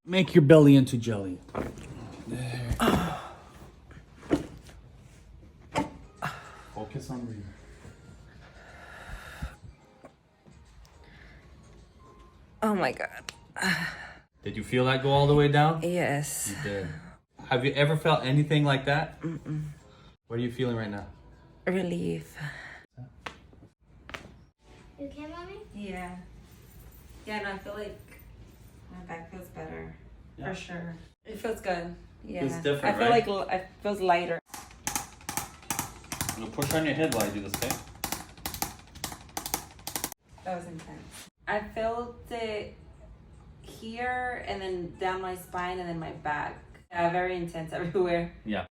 Make your belly into jelly. There. Focus on breathing. Oh my God. Did you feel that go all the way down? Yes. You did. Have you ever felt anything like that? Mm-mm. What are you feeling right now? Relief. You okay, Mommy? Yeah. Yeah, no, I feel like my back feels better. Yeah. For sure. It feels good. Yeah. Feels different, I feel right? like it feels lighter. You'll push on your head while I do this, okay? That was intense. I felt it here and then down my spine and then my back. Yeah, very intense everywhere. Yeah.